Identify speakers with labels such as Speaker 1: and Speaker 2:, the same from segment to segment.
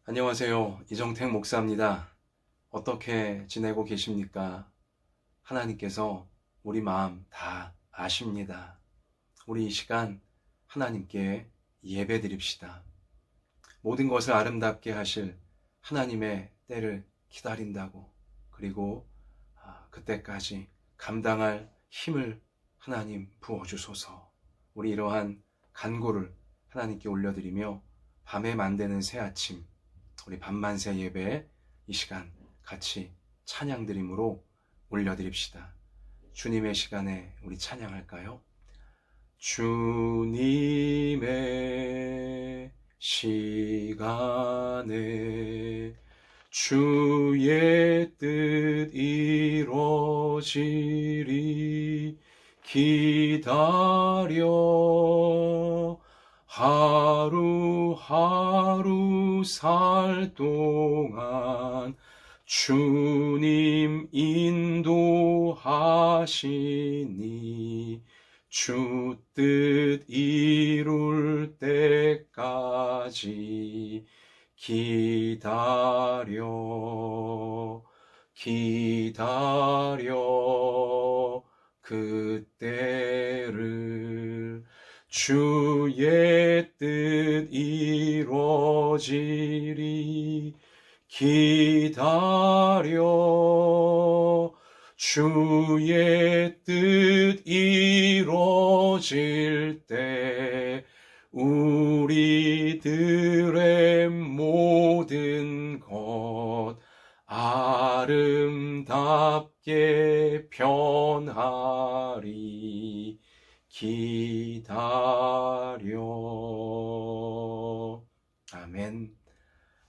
Speaker 1: 안녕하세요. 이정택 목사입니다. 어떻게 지내고 계십니까? 하나님께서 우리 마음 다 아십니다. 우리 이 시간 하나님께 예배 드립시다. 모든 것을 아름답게 하실 하나님의 때를 기다린다고, 그리고 그때까지 감당할 힘을 하나님 부어주소서. 우리 이러한 간구를 하나님께 올려드리며 밤에 만드는 새 아침, 우리 밤만세 예배 이 시간 같이 찬양 드림으로 올려드립시다. 주님의 시간에 우리 찬양할까요? 주님의 시간에 주의 뜻 이루어지리 기다려 하루하루 살 동안 주님 인도하시니 주 뜻 이룰 때까지 기다려 그때를 주의 뜻 이루어지리 기다려 주의 뜻 이루어질 때 우리들의 모든 것 아름답게 변하리 기다려. 아멘.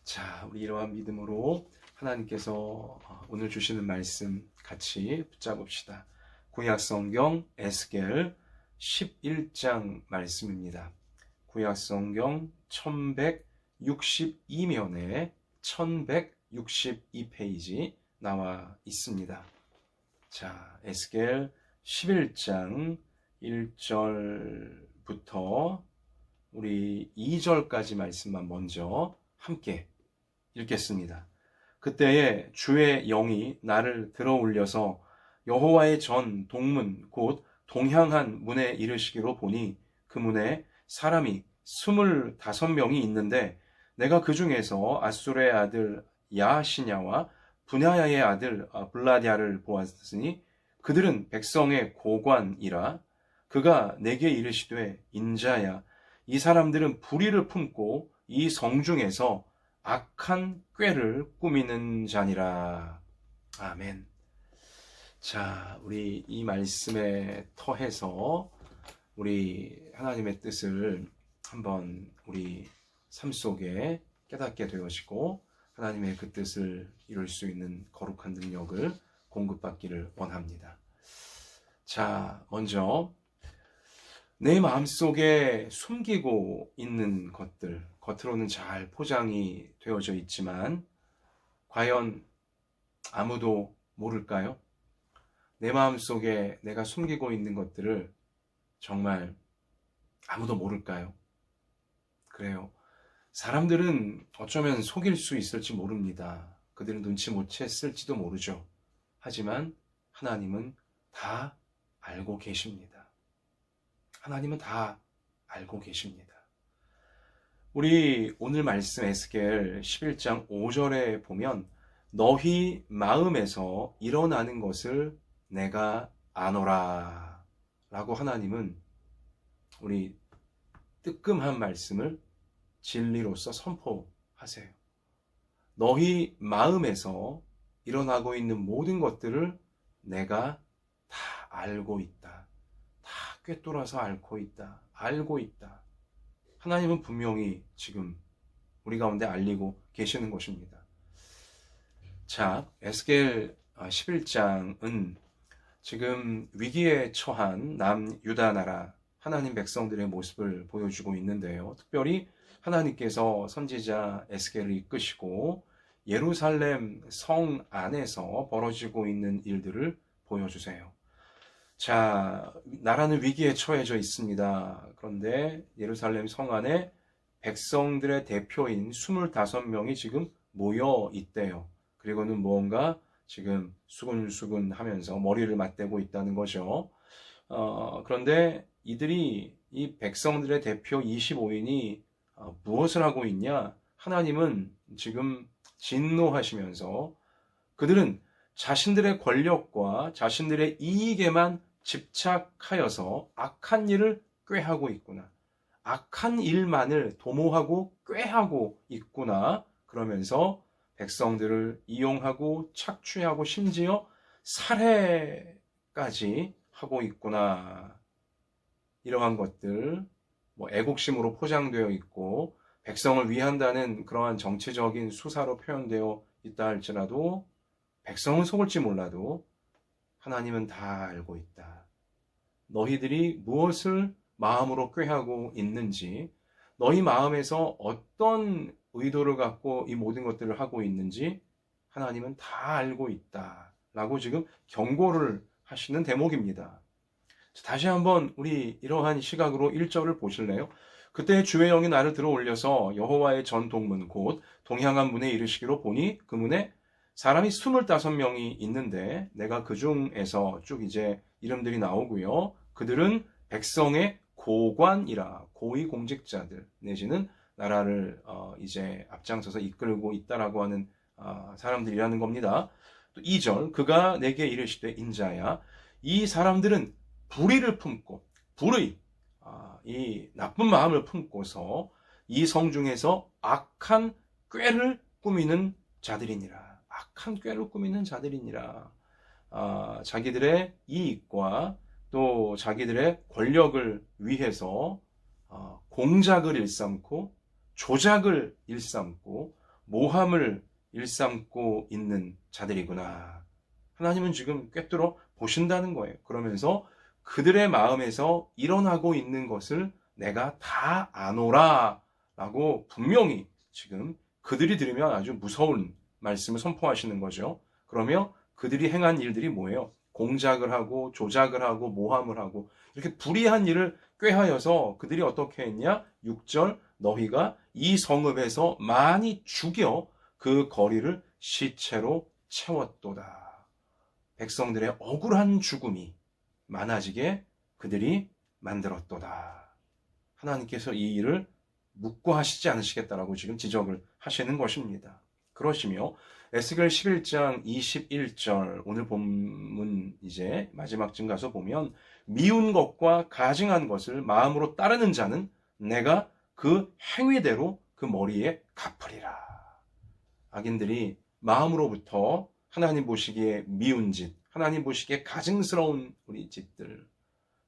Speaker 1: 자, 우리 이러한 믿음으로 하나님께서 오늘 주시는 말씀 같이 붙잡읍시다. 구약성경 에스겔 11장 말씀입니다. 구약성경 1162면에 1162페이지 나와 있습니다. 자, 에스겔 11장 1절부터 우리 2절까지 말씀만 먼저 함께 읽겠습니다. 그때에 주의 영이 나를 들어올려서 여호와의 전 동문 곧 동향한 문에 이르시기로 보니 그 문에 사람이 25명이 있는데 내가 그 중에서 아수르의 아들 야시냐와 분야야의 아들 블라디아를 보았으니 그들은 백성의 고관이라. 그가 내게 이르시되 인자야 이 사람들은 불의를 품고 이 성중에서 악한 꾀를 꾸미는 자니라. 아멘. 자, 우리 이 말씀에 터해서 우리 하나님의 뜻을 한번 우리 삶 속에 깨닫게 되어지고 하나님의 그 뜻을 이룰 수 있는 거룩한 능력을 공급받기를 원합니다. 자, 먼저 내 마음속에 숨기고 있는 것들, 겉으로는 잘 포장이 되어져 있지만 과연 아무도 모를까요? 내 마음속에 내가 숨기고 있는 것들을 정말 아무도 모를까요? 그래요. 사람들은 어쩌면 속일 수 있을지 모릅니다. 그들은 눈치 못 챘을지도 모르죠. 하지만 하나님은 다 알고 계십니다. 하나님은 다 알고 계십니다. 우리 오늘 말씀 에스겔 11장 5절에 보면 너희 마음에서 일어나는 것을 내가 아노라 라고 하나님은 우리 뜨끔한 말씀을 진리로서 선포하세요. 너희 마음에서 일어나고 있는 모든 것들을 내가 다 알고 있다. 다 꿰뚫어서 알고 있다. 하나님은 분명히 지금 우리 가운데 알리고 계시는 것입니다. 자, 에스겔 11장은 지금 위기에 처한 남유다 나라 하나님 백성들의 모습을 보여주고 있는데요. 특별히 하나님께서 선지자 에스겔을 이끄시고 예루살렘 성 안에서 벌어지고 있는 일들을 보여주세요. 자, 나라는 위기에 처해져 있습니다. 그런데 예루살렘 성 안에 백성들의 대표인 25명이 지금 모여 있대요. 그리고는 무언가 지금 수근수근 하면서 머리를 맞대고 있다는 거죠. 그런데 이들이 이 백성들의 대표 25인이 무엇을 하고 있냐? 하나님은 지금 진노하시면서 그들은 자신들의 권력과 자신들의 이익에만 집착하여서 악한 일을 꾀하고 있구나. 악한 일만을 도모하고 꾀하고 있구나. 그러면서 백성들을 이용하고 착취하고 심지어 살해까지 하고 있구나. 이러한 것들, 애국심으로 포장되어 있고 백성을 위한다는 그러한 정치적인 수사로 표현되어 있다 할지라도 백성은 속을지 몰라도 하나님은 다 알고 있다. 너희들이 무엇을 마음으로 꾀하고 있는지, 너희 마음에서 어떤 의도를 갖고 이 모든 것들을 하고 있는지 하나님은 다 알고 있다. 라고 지금 경고를 하시는 대목입니다. 다시 한번 우리 이러한 시각으로 1절을 보실래요? 그때 주의 영이 나를 들어 올려서 여호와의 전 동문 곧 동향한 문에 이르시기로 보니 그 문에 사람이 25명이 있는데 내가 그 중에서 쭉 이제 이름들이 나오고요. 그들은 백성의 고관이라 고위 공직자들 내지는 나라를 이제 앞장서서 이끌고 있다라고 하는 사람들이라는 겁니다. 또 2절 그가 내게 이르시되 인자야 이 사람들은 불의를 품고 불의 이 나쁜 마음을 품고서 이 성중에서 악한 꾀를 꾸미는 자들이니라. 악한 꾀를 꾸미는 자들이니라. 자기들의 이익과 또 자기들의 권력을 위해서 공작을 일삼고 조작을 일삼고 모함을 일삼고 있는 자들이구나. 하나님은 지금 꿰뚫어 보신다는 거예요. 그러면서 그들의 마음에서 일어나고 있는 것을 내가 다 아노라 라고 분명히 지금 그들이 들으면 아주 무서운 말씀을 선포하시는 거죠. 그러면 그들이 행한 일들이 뭐예요? 공작을 하고 조작을 하고 모함을 하고 이렇게 불의한 일을 꾀하여서 그들이 어떻게 했냐? 6절 너희가 이 성읍에서 많이 죽여 그 거리를 시체로 채웠도다. 백성들의 억울한 죽음이 많아지게 그들이 만들었도다. 하나님께서 이 일을 묵과하시지 않으시겠다라고 지금 지적을 하시는 것입니다. 그러시며 에스겔 11장 21절 오늘 본문 이제 마지막쯤 가서 보면 미운 것과 가증한 것을 마음으로 따르는 자는 내가 그 행위대로 그 머리에 갚으리라. 악인들이 마음으로부터 하나님 보시기에 미운 짓, 하나님 보시기에 가증스러운 우리 짓들,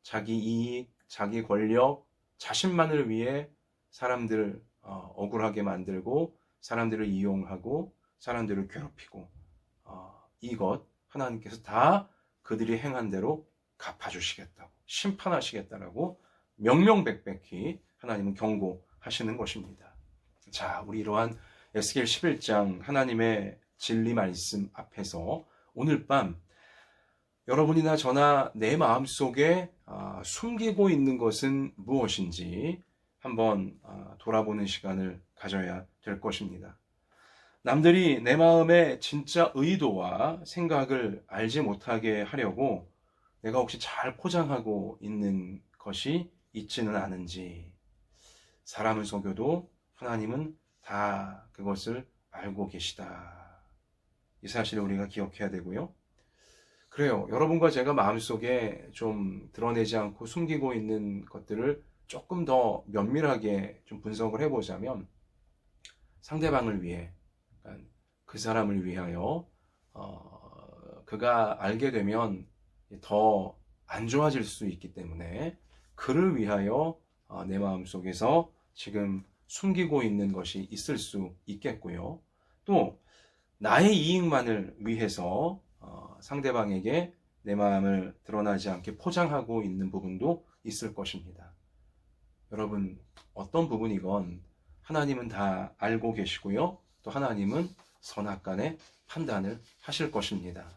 Speaker 1: 자기 이익, 자기 권력, 자신만을 위해 사람들을 억울하게 만들고 사람들을 이용하고 사람들을 괴롭히고 이것 하나님께서 다 그들이 행한 대로 갚아주시겠다고 심판하시겠다라고 명명백백히 하나님은 경고하시는 것입니다. 자, 우리 이러한 에스겔 11장 하나님의 진리 말씀 앞에서 오늘 밤 여러분이나 저나 내 마음속에 숨기고 있는 것은 무엇인지 한번 돌아보는 시간을 가져야 될 것입니다. 남들이 내 마음의 진짜 의도와 생각을 알지 못하게 하려고 내가 혹시 잘 포장하고 있는 것이 있지는 않은지, 사람을 속여도 하나님은 다 그것을 알고 계시다. 이 사실을 우리가 기억해야 되고요. 그래요. 여러분과 제가 마음속에 좀 드러내지 않고 숨기고 있는 것들을 조금 더 면밀하게 좀 분석을 해보자면 상대방을 위해, 그 사람을 위하여 그가 알게 되면 더 안 좋아질 수 있기 때문에 그를 위하여 내 마음속에서 지금 숨기고 있는 것이 있을 수 있겠고요. 또 나의 이익만을 위해서 상대방에게 내 마음을 드러나지 않게 포장하고 있는 부분도 있을 것입니다. 여러분, 어떤 부분이건 하나님은 다 알고 계시고요. 또 하나님은 선악간의 판단을 하실 것입니다.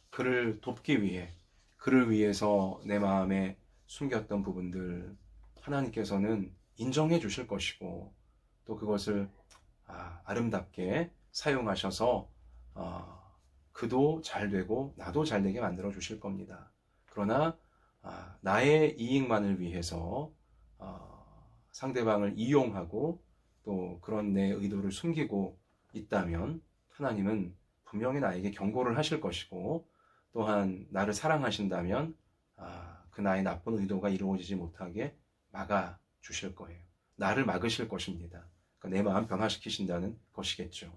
Speaker 1: 그를 돕기 위해, 그를 위해서 내 마음에 숨겼던 부분들 하나님께서는 인정해 주실 것이고 또 그것을 아름답게 사용하셔서 그도 잘 되고 나도 잘 되게 만들어 주실 겁니다. 그러나 나의 이익만을 위해서 상대방을 이용하고 또 그런 내 의도를 숨기고 있다면 하나님은 분명히 나에게 경고를 하실 것이고, 또한 나를 사랑하신다면 그 나의 나쁜 의도가 이루어지지 못하게 막아 주실 거예요. 나를 막으실 것입니다. 그러니까 내 마음 변화시키신다는 것이겠죠.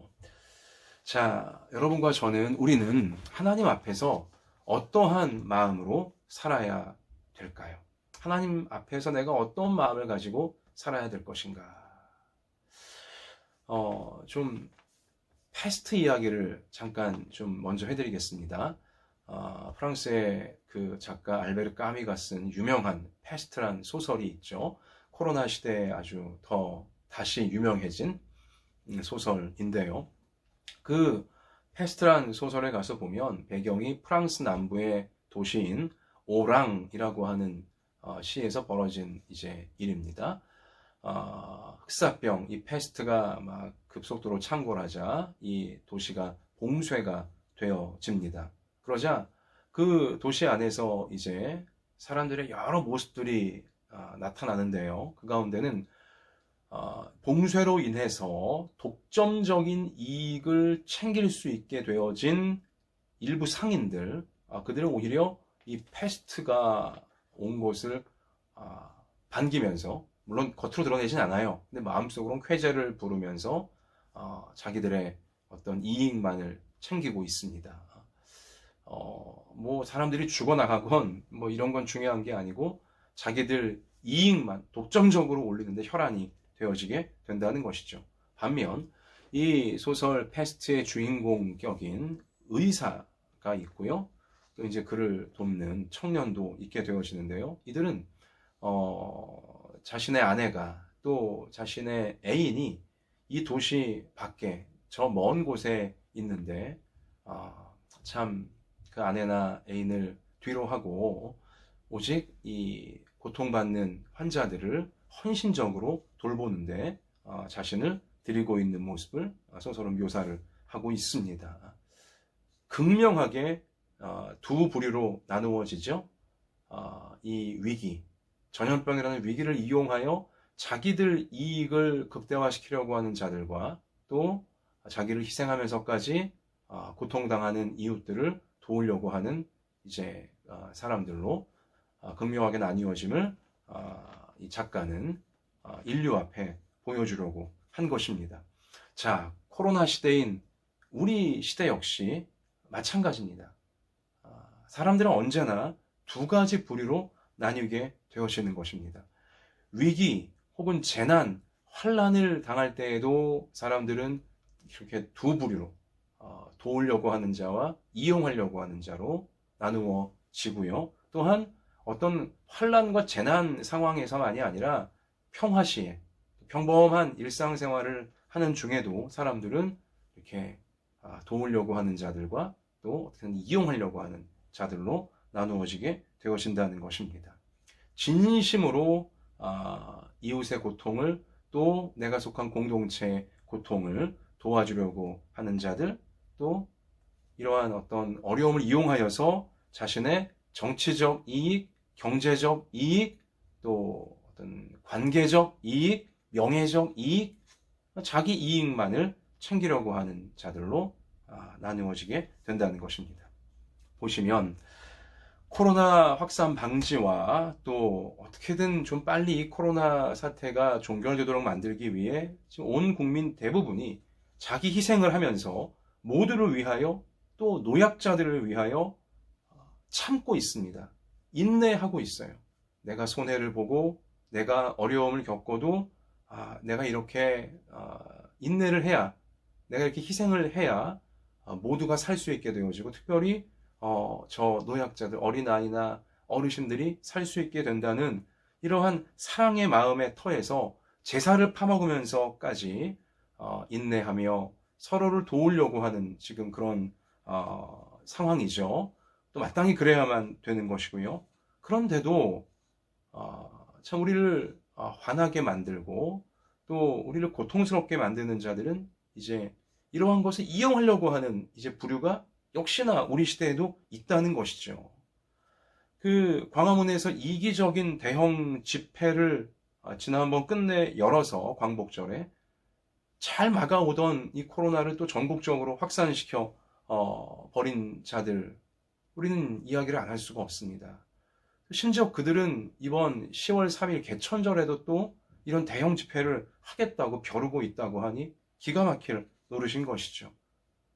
Speaker 1: 자, 여러분과 우리는 하나님 앞에서 어떠한 마음으로 살아야 될까요? 하나님 앞에서 내가 어떤 마음을 가지고 살아야 될 것인가? 좀 패스트 이야기를 잠깐 좀 먼저 해드리겠습니다. 프랑스의 그 작가 알베르 까미가 쓴 유명한 패스트란 소설이 있죠. 코로나 시대에 아주 더 다시 유명해진 소설인데요. 그 패스트란 소설에 가서 보면 배경이 프랑스 남부의 도시인 오랑이라고 하는 시에서 벌어진 이제 일입니다. 흑사병, 이 패스트가 막 급속도로 창궐하자 이 도시가 봉쇄가 되어집니다. 그러자 그 도시 안에서 이제 사람들의 여러 모습들이 나타나는데요. 그 가운데는 봉쇄로 인해서 독점적인 이익을 챙길 수 있게 되어진 일부 상인들, 그들은 오히려 이 패스트가 온 것을 반기면서, 물론 겉으로 드러내진 않아요. 근데 마음속으로는 쾌재를 부르면서 자기들의 어떤 이익만을 챙기고 있습니다. 뭐 사람들이 죽어나가건 뭐 이런 건 중요한 게 아니고 자기들 이익만 독점적으로 올리는데 혈안이 되어지게 된다는 것이죠. 반면 이 소설 패스트의 주인공 격인 의사가 있고요. 또 이제 그를 돕는 청년도 있게 되어지는데요. 이들은 자신의 아내가 또 자신의 애인이 이 도시 밖에 저 먼 곳에 있는데 참 그 아내나 애인을 뒤로 하고 오직 이 고통받는 환자들을 헌신적으로 돌보는데 자신을 드리고 있는 모습을 소설은 묘사를 하고 있습니다. 극명하게 두 부류로 나누어지죠. 이 위기, 전염병이라는 위기를 이용하여 자기들 이익을 극대화시키려고 하는 자들과 또 자기를 희생하면서까지 고통당하는 이웃들을 도우려고 하는 이제 사람들로 극명하게 나뉘어짐을 이 작가는 인류 앞에 보여주려고 한 것입니다. 자, 코로나 시대인 우리 시대 역시 마찬가지입니다. 사람들은 언제나 두 가지 부류로 나뉘게 되어지는 것입니다. 위기 혹은 재난, 환란을 당할 때에도 사람들은 이렇게 두 부류로 도우려고 하는 자와 이용하려고 하는 자로 나누어지고요. 또한 어떤 환란과 재난 상황에서만이 아니라 평화시에 평범한 일상생활을 하는 중에도 사람들은 이렇게 도우려고 하는 자들과 또 어떻게든 이용하려고 하는 자들로 나누어지게 되어진다는 것입니다. 진심으로 이웃의 고통을 또 내가 속한 공동체의 고통을 도와주려고 하는 자들, 또 이러한 어떤 어려움을 이용하여서 자신의 정치적 이익, 경제적 이익, 또 어떤 관계적 이익, 명예적 이익, 자기 이익만을 챙기려고 하는 자들로 나누어지게 된다는 것입니다. 보시면 코로나 확산 방지와 또 어떻게든 좀 빨리 이 코로나 사태가 종결되도록 만들기 위해 지금 온 국민 대부분이 자기 희생을 하면서 모두를 위하여 또 노약자들을 위하여 참고 있습니다. 인내하고 있어요. 내가 손해를 보고 내가 어려움을 겪어도 내가 이렇게 인내를 해야, 내가 이렇게 희생을 해야 모두가 살 수 있게 되어지고, 특별히 저 노약자들, 어린아이나 어르신들이 살 수 있게 된다는 이러한 사랑의 마음의 터에서 제사를 파먹으면서까지 인내하며 서로를 도우려고 하는 지금 그런 상황이죠. 또 마땅히 그래야만 되는 것이고요. 그런데도 참 우리를 화나게 만들고 또 우리를 고통스럽게 만드는 자들은 이제 이러한 것을 이용하려고 하는 이제 부류가 역시나 우리 시대에도 있다는 것이죠. 그 광화문에서 이기적인 대형 집회를 지난번 끝내 열어서 광복절에 잘 막아오던 이 코로나를 또 전국적으로 확산시켜 버린 자들, 우리는 이야기를 안 할 수가 없습니다. 심지어 그들은 이번 10월 3일 개천절에도 또 이런 대형 집회를 하겠다고 벼르고 있다고 하니 기가 막힐 노릇인 것이죠.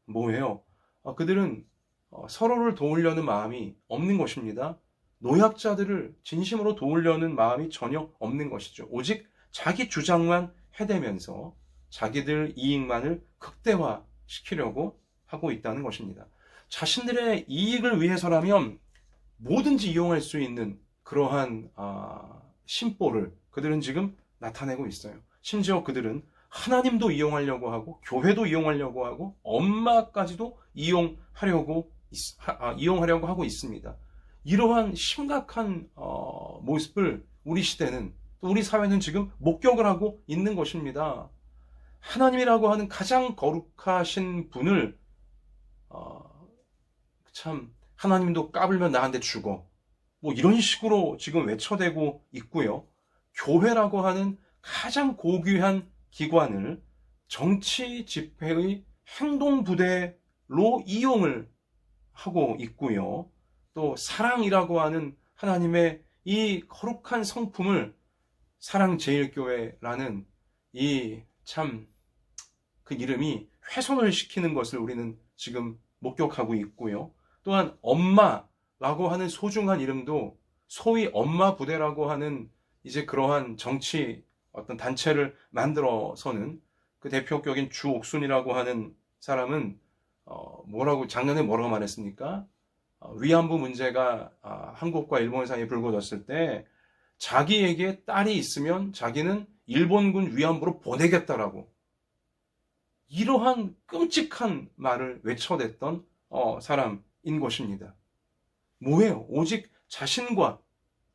Speaker 1: 뭐예요? 그들은 서로를 도우려는 마음이 없는 것입니다. 노약자들을 진심으로 도우려는 마음이 전혀 없는 것이죠. 오직 자기 주장만 해대면서 자기들 이익만을 극대화시키려고 하고 있다는 것입니다. 자신들의 이익을 위해서라면 뭐든지 이용할 수 있는 그러한 심보를 그들은 지금 나타내고 있어요. 심지어 그들은 하나님도 이용하려고 하고 교회도 이용하려고 하고 엄마까지도 이용하려고 하고 있습니다. 이러한 심각한 모습을 우리 시대는 또 우리 사회는 지금 목격을 하고 있는 것입니다. 하나님이라고 하는 가장 거룩하신 분을 참 하나님도 까불면 나한테 죽어 뭐 이런 식으로 지금 외쳐대고 있고요. 교회라고 하는 가장 고귀한 기관을 정치 집회의 행동부대로 이용을 하고 있고요. 또 사랑이라고 하는 하나님의 이 거룩한 성품을 사랑제일교회라는 이 참 그 이름이 훼손을 시키는 것을 우리는 지금 목격하고 있고요. 또한 엄마라고 하는 소중한 이름도 소위 엄마 부대라고 하는 이제 그러한 정치 어떤 단체를 만들어서는 그 대표격인 주옥순이라고 하는 사람은 작년에 뭐라고 말했습니까? 위안부 문제가 한국과 일본 사이에 불거졌을 때 자기에게 딸이 있으면 자기는 일본군 위안부로 보내겠다라고 이러한 끔찍한 말을 외쳐댔던 사람인 것입니다. 뭐예요? 오직 자신과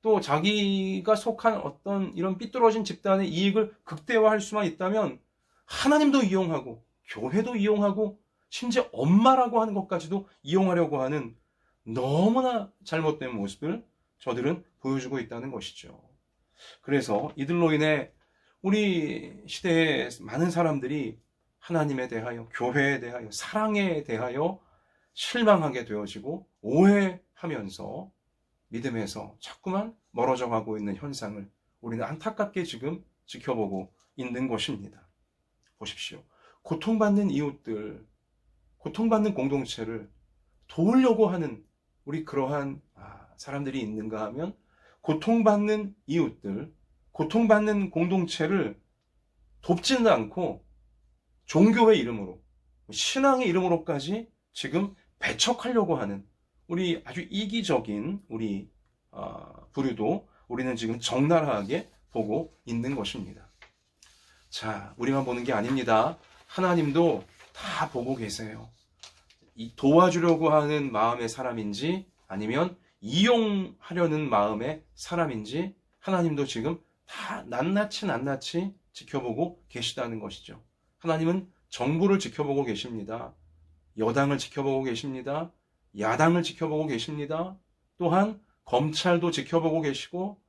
Speaker 1: 또 자기가 속한 어떤 이런 삐뚤어진 집단의 이익을 극대화할 수만 있다면 하나님도 이용하고 교회도 이용하고 심지어 엄마라고 하는 것까지도 이용하려고 하는 너무나 잘못된 모습을 저들은 보여주고 있다는 것이죠. 그래서 이들로 인해 우리 시대의 많은 사람들이 하나님에 대하여, 교회에 대하여, 사랑에 대하여 실망하게 되어지고 오해하면서 믿음에서 자꾸만 멀어져 가고 있는 현상을 우리는 안타깝게 지금 지켜보고 있는 것입니다. 보십시오. 고통받는 이웃들, 고통받는 공동체를 도우려고 하는 우리 그러한 사람들이 있는가 하면 고통받는 이웃들, 고통받는 공동체를 돕지는 않고 종교의 이름으로, 신앙의 이름으로까지 지금 배척하려고 하는 우리 아주 이기적인 우리 부류도 우리는 지금 적나라하게 보고 있는 것입니다. 자, 우리만 보는 게 아닙니다. 하나님도 다 보고 계세요. 도와주려고 하는 마음의 사람인지 아니면 이용하려는 마음의 사람인지 하나님도 지금 다 낱낱이 지켜보고 계시다는 것이죠. 하나님은 정부를 지켜보고 계십니다. 여당을 지켜보고 계십니다. 야당을 지켜보고 계십니다. 또한 검찰도 지켜보고 계시고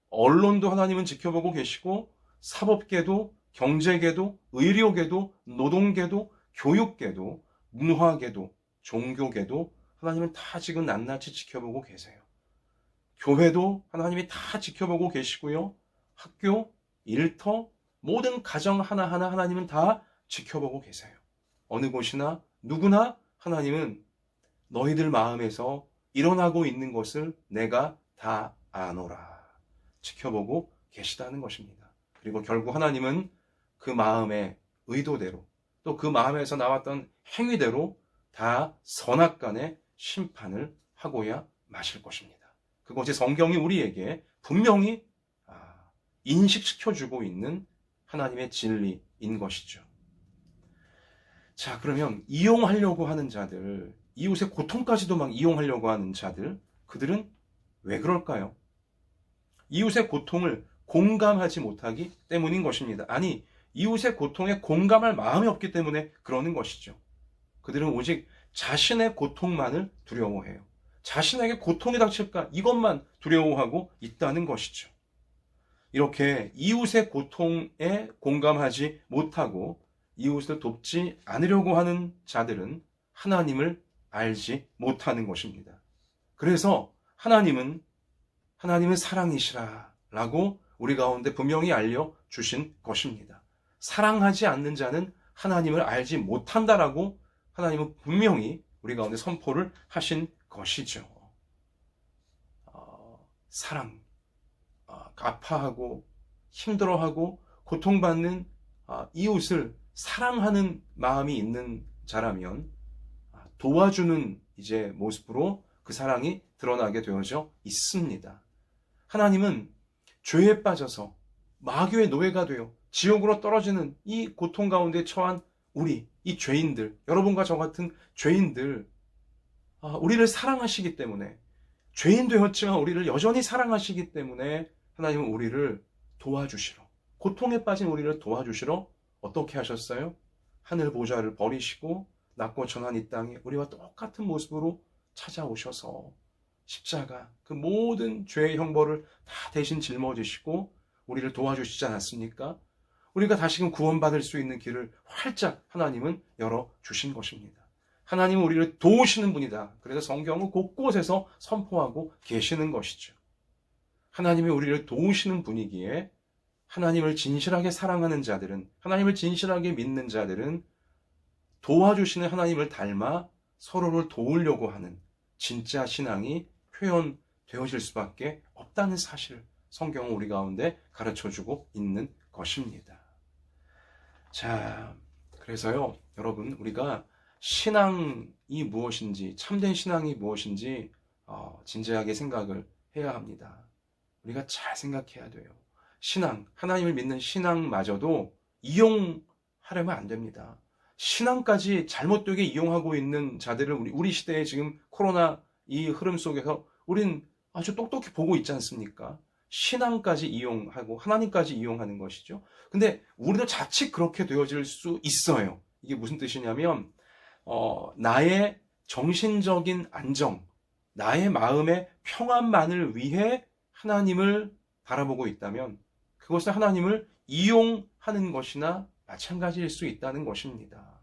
Speaker 1: 언론도 하나님은 지켜보고 계시고 사법계도 경제계도 의료계도 노동계도 교육계도 문화계도 종교계도 하나님은 다 지금 낱낱이 지켜보고 계세요. 교회도 하나님이 다 지켜보고 계시고요. 학교, 일터, 모든 가정 하나하나 하나님은 다 지켜보고 계세요. 어느 곳이나 누구나 하나님은 너희들 마음에서 일어나고 있는 것을 내가 다 아노라. 지켜보고 계시다는 것입니다. 그리고 결국 하나님은 그 마음의 의도대로 또 그 마음에서 나왔던 행위대로 다 선악간의 심판을 하고야 마실 것입니다. 그것이 성경이 우리에게 분명히 인식시켜주고 있는 하나님의 진리인 것이죠. 자, 그러면 이용하려고 하는 자들, 이웃의 고통까지도 막 이용하려고 하는 자들, 그들은 왜 그럴까요? 이웃의 고통을 공감하지 못하기 때문인 것입니다. 아니, 이웃의 고통에 공감할 마음이 없기 때문에 그러는 것이죠. 그들은 오직 자신의 고통만을 두려워해요. 자신에게 고통이 닥칠까 이것만 두려워하고 있다는 것이죠. 이렇게 이웃의 고통에 공감하지 못하고 이웃을 돕지 않으려고 하는 자들은 하나님을 알지 못하는 것입니다. 그래서 하나님은 사랑이시라 라고 우리 가운데 분명히 알려주신 것입니다. 사랑하지 않는 자는 하나님을 알지 못한다라고 하나님은 분명히 우리 가운데 선포를 하신 것이죠. 사랑, 아파하고 힘들어하고 고통받는 이웃을 사랑하는 마음이 있는 자라면 도와주는 이제 모습으로 그 사랑이 드러나게 되어져 있습니다. 하나님은 죄에 빠져서 마귀의 노예가 되어 지옥으로 떨어지는 이 고통 가운데 처한 우리, 이 죄인들, 여러분과 저 같은 죄인들, 우리를 사랑하시기 때문에, 죄인 되었지만 우리를 여전히 사랑하시기 때문에 하나님은 우리를 도와주시러, 고통에 빠진 우리를 도와주시러 어떻게 하셨어요? 하늘 보좌를 버리시고 낮고 천한 이 땅에 우리와 똑같은 모습으로 찾아오셔서 십자가, 그 모든 죄의 형벌을 다 대신 짊어지시고 우리를 도와주시지 않았습니까? 우리가 다시금 구원받을 수 있는 길을 활짝 하나님은 열어주신 것입니다. 하나님은 우리를 도우시는 분이다. 그래서 성경은 곳곳에서 선포하고 계시는 것이죠. 하나님이 우리를 도우시는 분이기에 하나님을 진실하게 사랑하는 자들은, 하나님을 진실하게 믿는 자들은 도와주시는 하나님을 닮아 서로를 도우려고 하는 진짜 신앙이 표현되어질 수밖에 없다는 사실을 성경은 우리 가운데 가르쳐주고 있는 것입니다. 자, 그래서요, 여러분, 우리가 신앙이 무엇인지, 참된 신앙이 무엇인지 진지하게 생각을 해야 합니다. 우리가 잘 생각해야 돼요. 신앙, 하나님을 믿는 신앙마저도 이용하려면 안 됩니다. 신앙까지 잘못되게 이용하고 있는 자들을 우리 시대에 지금 코로나 이 흐름 속에서 우린 아주 똑똑히 보고 있지 않습니까? 신앙까지 이용하고 하나님까지 이용하는 것이죠. 근데 우리도 자칫 그렇게 되어질 수 있어요. 이게 무슨 뜻이냐면 나의 정신적인 안정, 나의 마음의 평안만을 위해 하나님을 바라보고 있다면 그것은 하나님을 이용하는 것이나 마찬가지일 수 있다는 것입니다.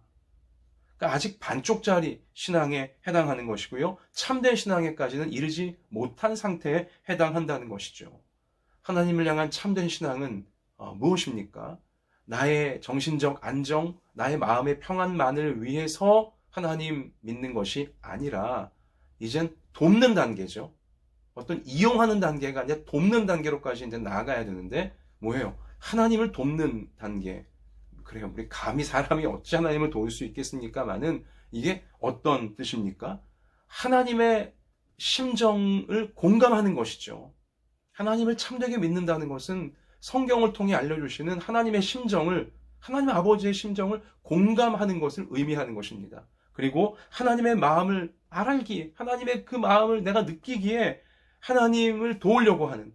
Speaker 1: 그러니까 아직 반쪽짜리 신앙에 해당하는 것이고요. 참된 신앙에까지는 이르지 못한 상태에 해당한다는 것이죠. 하나님을 향한 참된 신앙은 무엇입니까? 나의 정신적 안정, 나의 마음의 평안만을 위해서 하나님 믿는 것이 아니라 이젠 돕는 단계죠. 어떤 이용하는 단계가 아니라 돕는 단계로까지 이제 나아가야 되는데 뭐예요? 하나님을 돕는 단계. 그래요. 우리 감히 사람이 어찌 하나님을 도울 수 있겠습니까마는 이게 어떤 뜻입니까? 하나님의 심정을 공감하는 것이죠. 하나님을 참되게 믿는다는 것은 성경을 통해 알려주시는 하나님의 심정을, 하나님 아버지의 심정을 공감하는 것을 의미하는 것입니다. 그리고 하나님의 마음을 알기에, 하나님의 그 마음을 내가 느끼기에 하나님을 도우려고 하는,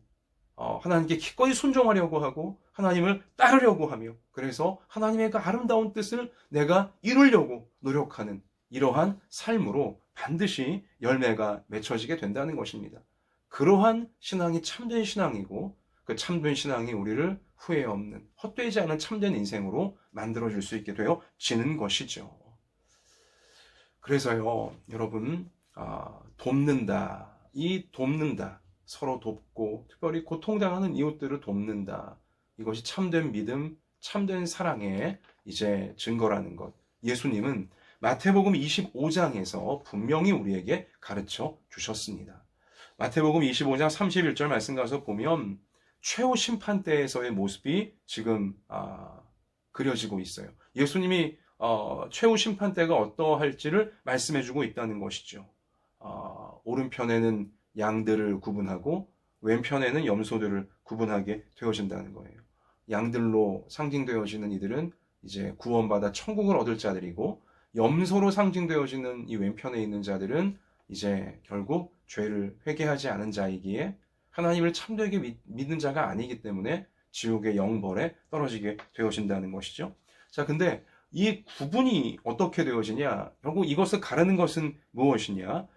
Speaker 1: 하나님께 기꺼이 순종하려고 하고 하나님을 따르려고 하며, 그래서 하나님의 그 아름다운 뜻을 내가 이루려고 노력하는 이러한 삶으로 반드시 열매가 맺혀지게 된다는 것입니다. 그러한 신앙이 참된 신앙이고 그 참된 신앙이 우리를 후회 없는, 헛되지 않은 참된 인생으로 만들어줄 수 있게 되어지는 것이죠. 그래서요, 여러분, 돕는다, 서로 돕고 특별히 고통당하는 이웃들을 돕는다, 이것이 참된 믿음, 참된 사랑의 이제 증거라는 것, 예수님은 마태복음 25장에서 분명히 우리에게 가르쳐 주셨습니다. 마태복음 25장 31절 말씀 가서 보면 최후 심판대에서의 모습이 지금 그려지고 있어요. 예수님이 최후 심판대가 어떠할지를 말씀해주고 있다는 것이죠. 오른편에는 양들을 구분하고 왼편에는 염소들을 구분하게 되어진다는 거예요. 양들로 상징되어지는 이들은 이제 구원받아 천국을 얻을 자들이고, 염소로 상징되어지는 이 왼편에 있는 자들은 이제 결국 죄를 회개하지 않은 자이기에 하나님을 참되게 믿는 자가 아니기 때문에 지옥의 영벌에 떨어지게 되어진다는 것이죠. 자, 근데 이 구분이 어떻게 되어지냐? 결국 이것을 가르는 것은 무엇이냐?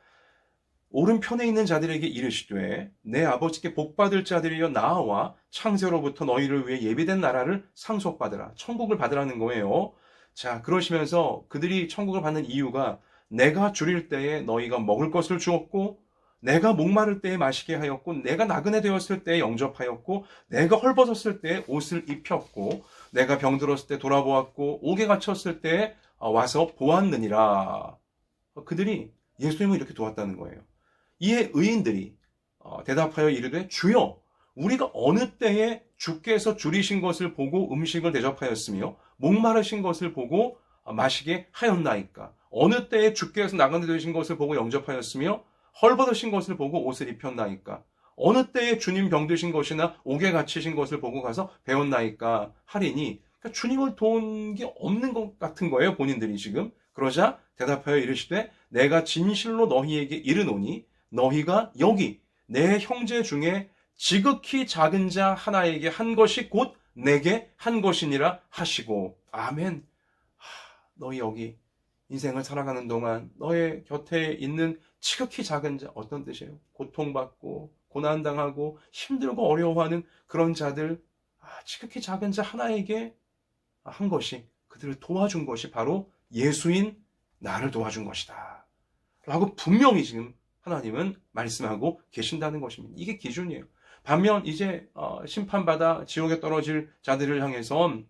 Speaker 1: 오른편에 있는 자들에게 이르시되 내 아버지께 복받을 자들이여 나와 창세로부터 너희를 위해 예비된 나라를 상속받으라. 천국을 받으라는 거예요. 자, 그러시면서 그들이 천국을 받는 이유가 내가 줄일 때에 너희가 먹을 것을 주었고 내가 목마를 때에 마시게 하였고 내가 나그네 되었을 때에 영접하였고 내가 헐벗었을 때에 옷을 입혔고 내가 병들었을 때 돌아보았고 옥에 갇혔을 때에 와서 보았느니라. 그들이 예수님을 이렇게 도왔다는 거예요. 이에 의인들이 대답하여 이르되 주여 우리가 어느 때에 주께서 줄이신 것을 보고 음식을 대접하였으며 목마르신 것을 보고 마시게 하였나이까? 어느 때에 주께서 나그네 되신 것을 보고 영접하였으며 헐벗으신 것을 보고 옷을 입혔나이까? 어느 때에 주님 병드신 것이나 옥에 갇히신 것을 보고 가서 배웠나이까? 하리니 그러니까 주님을 도운 게 없는 것 같은 거예요, 본인들이 지금. 그러자 대답하여 이르시되 내가 진실로 너희에게 이르노니 너희가 여기 내 형제 중에 지극히 작은 자 하나에게 한 것이 곧 내게 한 것이니라 하시고. 아멘. 너희 여기 인생을 살아가는 동안 너의 곁에 있는 지극히 작은 자, 어떤 뜻이에요? 고통받고 고난당하고 힘들고 어려워하는 그런 자들, 지극히 작은 자 하나에게 한 것이, 그들을 도와준 것이 바로 예수인 나를 도와준 것이다 라고 분명히 지금 하나님은 말씀하고 계신다는 것입니다. 이게 기준이에요. 반면 이제 심판받아 지옥에 떨어질 자들을 향해서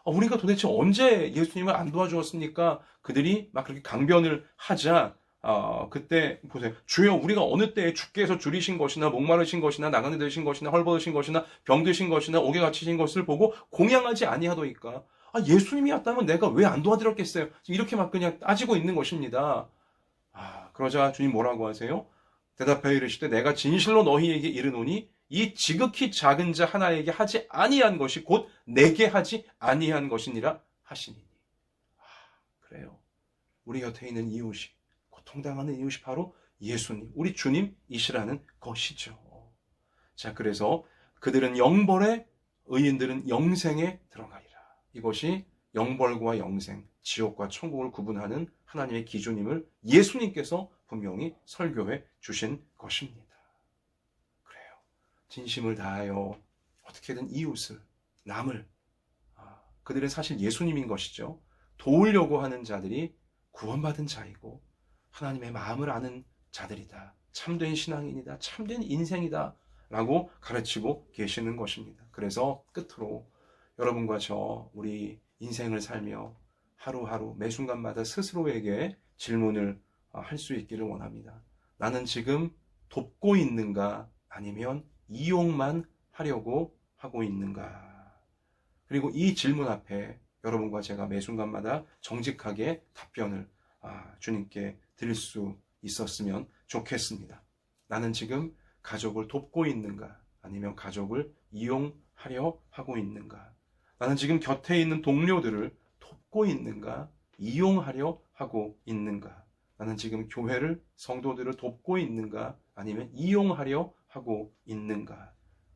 Speaker 1: 우리가 도대체 언제 예수님을 안 도와주었습니까? 그들이 막 그렇게 강변을 하자 그때 보세요. 주여 우리가 어느 때에 주께서 줄이신 것이나 목마르신 것이나 나그네 되신 것이나 헐벗으신 것이나 병드신 것이나 옥에 갇히신 것을 보고 공양하지 아니하도이까? 예수님이었다면 내가 왜 안 도와드렸겠어요? 이렇게 막 그냥 따지고 있는 것입니다. 그러자 주님 뭐라고 하세요? 대답하여 이르시되 내가 진실로 너희에게 이르노니 이 지극히 작은 자 하나에게 하지 아니한 것이 곧 내게 하지 아니한 것이니라 하시니. 그래요. 우리 곁에 있는 이웃이, 고통당하는 이웃이 바로 예수님, 우리 주님이시라는 것이죠. 자, 그래서 그들은 영벌에, 의인들은 영생에 들어가리라. 이것이 영벌과 영생, 지옥과 천국을 구분하는 하나님의 기준임을 예수님께서 분명히 설교해 주신 것입니다. 그래요. 진심을 다하여 어떻게든 이웃을, 남을, 그들은 사실 예수님인 것이죠. 도우려고 하는 자들이 구원받은 자이고 하나님의 마음을 아는 자들이다. 참된 신앙인이다. 참된 인생이다. 라고 가르치고 계시는 것입니다. 그래서 끝으로 여러분과 저, 우리 인생을 살며 하루하루 매 순간마다 스스로에게 질문을 할 수 있기를 원합니다. 나는 지금 돕고 있는가? 아니면 이용만 하려고 하고 있는가? 그리고 이 질문 앞에 여러분과 제가 매 순간마다 정직하게 답변을 주님께 드릴 수 있었으면 좋겠습니다. 나는 지금 가족을 돕고 있는가? 아니면 가족을 이용하려 하고 있는가? 나는 지금 곁에 있는 동료들을 돕고 있는가? 이용하려 하고 있는가? 나는 지금 교회를, 성도들을 돕고 있는가? 아니면 이용하려 하고 있는가?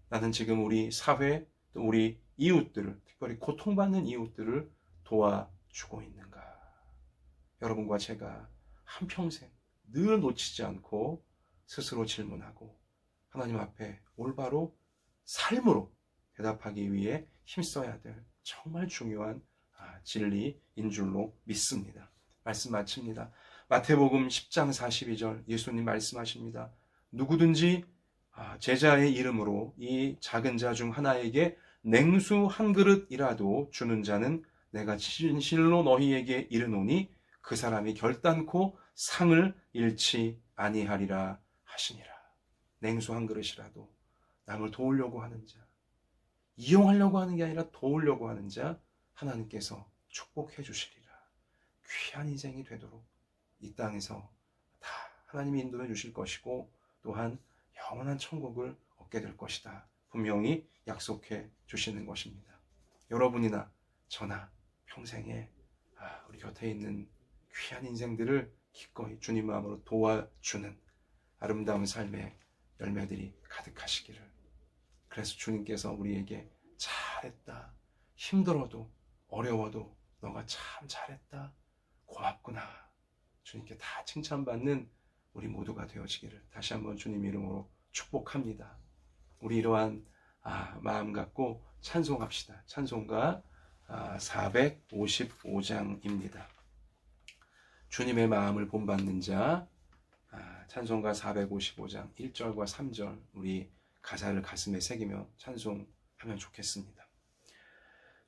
Speaker 1: 나는 지금 우리 사회, 또 우리 이웃들을, 특별히 고통받는 이웃들을 도와주고 있는가? 여러분과 제가 한평생 늘 놓치지 않고 스스로 질문하고 하나님 앞에 올바로 삶으로 대답하기 위해 힘써야 될 정말 중요한 진리인 줄로 믿습니다. 말씀 마칩니다. 마태복음 10장 42절 예수님 말씀하십니다. 누구든지 제자의 이름으로 이 작은 자 중 하나에게 냉수 한 그릇이라도 주는 자는 내가 진실로 너희에게 이르노니 그 사람이 결단코 상을 잃지 아니하리라 하시니라. 냉수 한 그릇이라도 남을 도우려고 하는 자, 이용하려고 하는 게 아니라 도우려고 하는 자 하나님께서 축복해 주시리라. 귀한 인생이 되도록 이 땅에서 다 하나님이 인도해 주실 것이고 또한 영원한 천국을 얻게 될 것이다. 분명히 약속해 주시는 것입니다. 여러분이나 저나 평생에 우리 곁에 있는 귀한 인생들을 기꺼이 주님 마음으로 도와주는 아름다운 삶의 열매들이 가득하시기를. 그래서 주님께서 우리에게 잘했다. 힘들어도 어려워도 너가 참 잘했다. 고맙구나. 주님께 다 칭찬받는 우리 모두가 되어지기를 다시 한번 주님 이름으로 축복합니다. 우리 이러한 마음 갖고 찬송합시다. 찬송가 455장입니다. 주님의 마음을 본받는 자. 찬송가 455장 1절과 3절 우리 가사를 가슴에 새기며 찬송하면 좋겠습니다.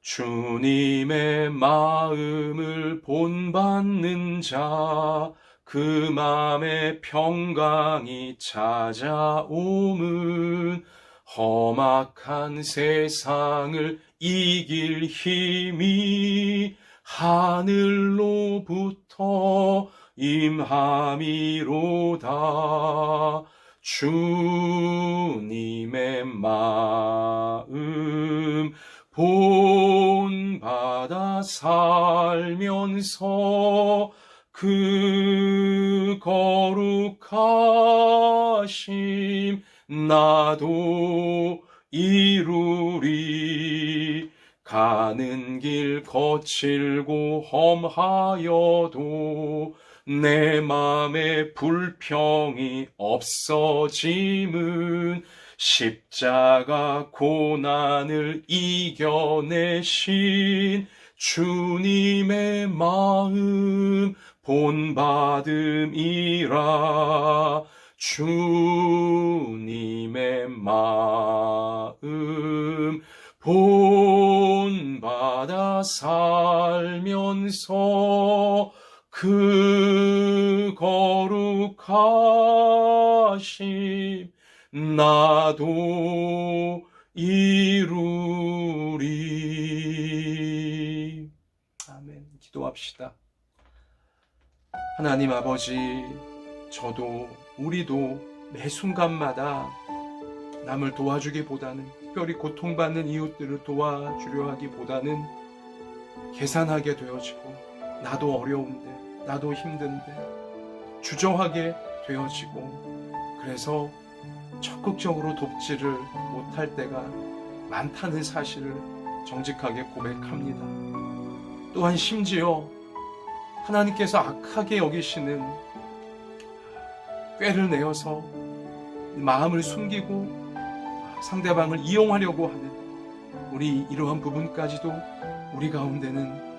Speaker 1: 주님의 마음을 본받는 자, 그 맘에 평강이 찾아옴은 험악한 세상을 이길 힘이 하늘로부터 임함이로다. 주님의 마음 본받아 살면서 그 거룩하심 나도 이루리. 가는 길 거칠고 험하여도 내 맘에 불평이 없어짐은 십자가 고난을 이겨내신 주님의 마음 본받음이라. 주님의 마음 본받아 살면서 그 거룩하심 나도 이루리. 아멘. 기도합시다. 하나님 아버지, 저도 우리도 매 순간마다 남을 도와주기보다는, 특별히 고통받는 이웃들을 도와주려 하기보다는 계산하게 되어지고, 나도 어려운데, 나도 힘든데 주저하게 되어지고, 그래서 적극적으로 돕지를 못할 때가 많다는 사실을 정직하게 고백합니다. 또한 심지어 하나님께서 악하게 여기시는 꾀를 내어서 마음을 숨기고 상대방을 이용하려고 하는 우리 이러한 부분까지도 우리 가운데는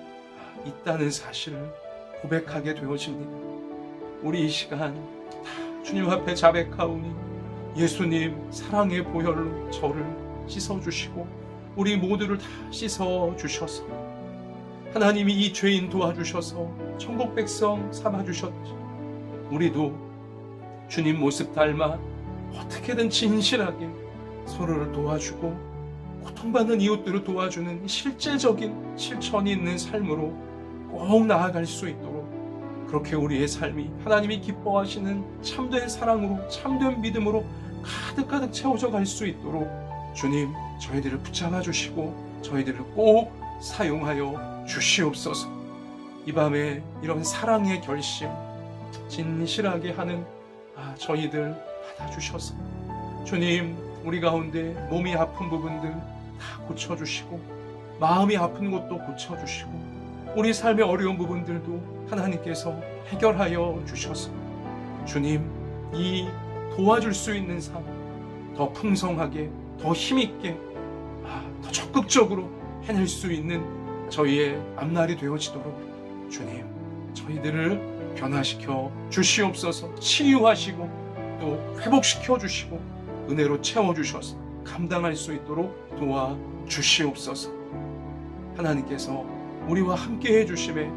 Speaker 1: 있다는 사실을 고백하게 되어집니다. 우리 이 시간 다 주님 앞에 자백하오니 예수님 사랑의 보혈로 저를 씻어주시고 우리 모두를 다 씻어주셔서 하나님이 이 죄인 도와주셔서 천국 백성 삼아주셨지. 우리도 주님 모습 닮아 어떻게든 진실하게 서로를 도와주고 고통받는 이웃들을 도와주는 실제적인 실천이 있는 삶으로 꼭 나아갈 수 있도록, 그렇게 우리의 삶이 하나님이 기뻐하시는 참된 사랑으로, 참된 믿음으로 가득가득 채워져 갈 수 있도록 주님 저희들을 붙잡아 주시고 저희들을 꼭 사용하여 주시옵소서. 이 밤에 이런 사랑의 결심 진실하게 하는 저희들 받아주셔서 주님 우리 가운데 몸이 아픈 부분들 다 고쳐주시고 마음이 아픈 것도 고쳐주시고 우리 삶의 어려운 부분들도 하나님께서 해결하여 주셔서 주님 이 도와줄 수 있는 삶 더 풍성하게, 더 힘있게, 더 적극적으로 해낼 수 있는 저희의 앞날이 되어지도록 주님 저희들을 변화시켜 주시옵소서. 치유하시고 또 회복시켜 주시고 은혜로 채워주셔서 감당할 수 있도록 도와주시옵소서. 하나님께서 우리와 함께 해주심에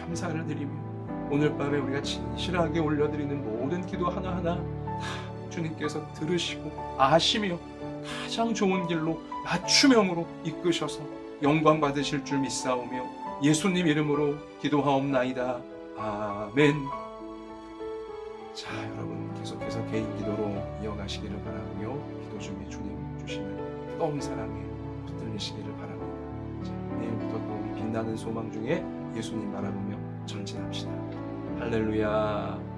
Speaker 1: 감사를 드리며 오늘 밤에 우리가 진실하게 올려드리는 모든 기도 하나하나 다 주님께서 들으시고 아시며 가장 좋은 길로 맞춤형으로 이끄셔서 영광 받으실 줄 믿사오며 예수님 이름으로 기도하옵나이다. 아멘. 자, 여러분 계속해서 개인 기도로 이어가시기를 바라고요. 기도 중에 주님 주시는 뜨거운 사랑에 붙들리시기를 바랍니다. 자, 내일부터 또 빛나는 소망 중에 예수님 바라보며 전진합시다. 할렐루야.